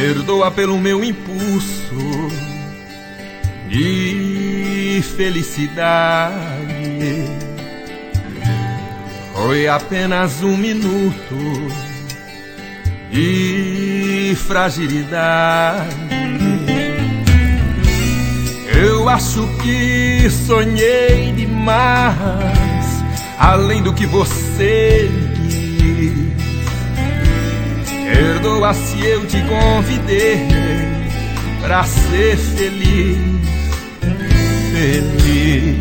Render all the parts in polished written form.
Perdoa pelo meu impulso de felicidade. Foi apenas um minuto de fragilidade. Eu acho que sonhei demais, além do que você quis. Perdoa se eu te convidei pra ser feliz, feliz.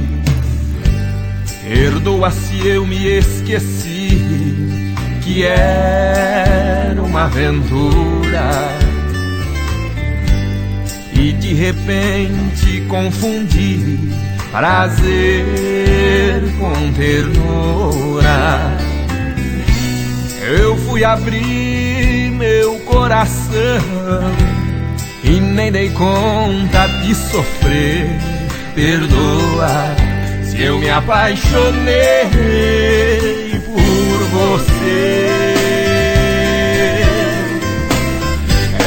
Perdoa se eu me esqueci que era uma aventura e de repente confundi prazer com ternura. Eu fui abrir meu coração e nem dei conta de sofrer. Perdoa se eu me apaixonei por você.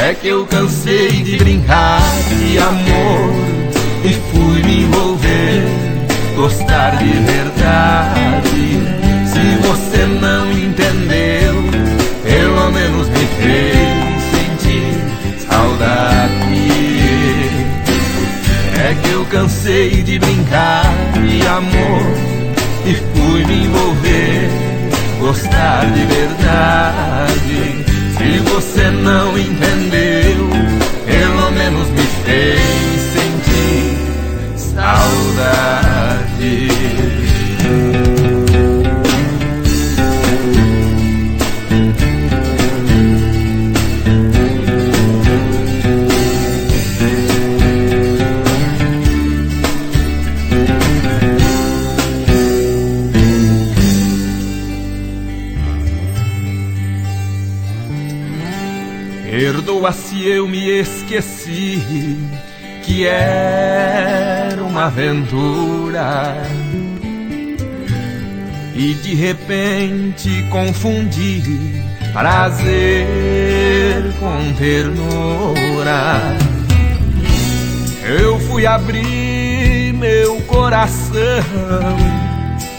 É que eu cansei de brincar de amor e fui me envolver, gostar de verdade. Se você não entendeu, pelo menos me fez sentir saudade. É que eu cansei de brincar de amor e fui me envolver, gostar de verdade. Se você não entendeu, pelo menos me fez sentir saudade. Perdoa se eu me esqueci que era uma aventura e de repente confundi prazer com ternura. Eu fui abrir meu coração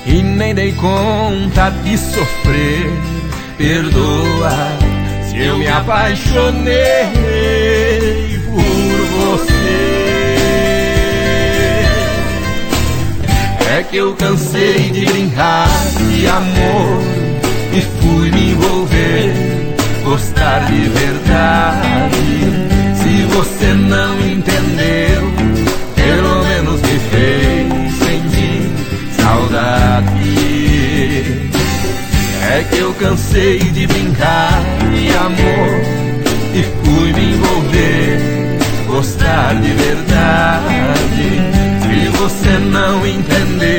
e nem dei conta de sofrer. Perdoa se eu me apaixonei por você. É que eu cansei de brincar de amor e fui me envolver, gostar de verdade. Se você não entendeu, pelo menos me fez sentir saudade. É que eu cansei de brincar de amor e fui me envolver, gostar de verdade. Se você não entendeu,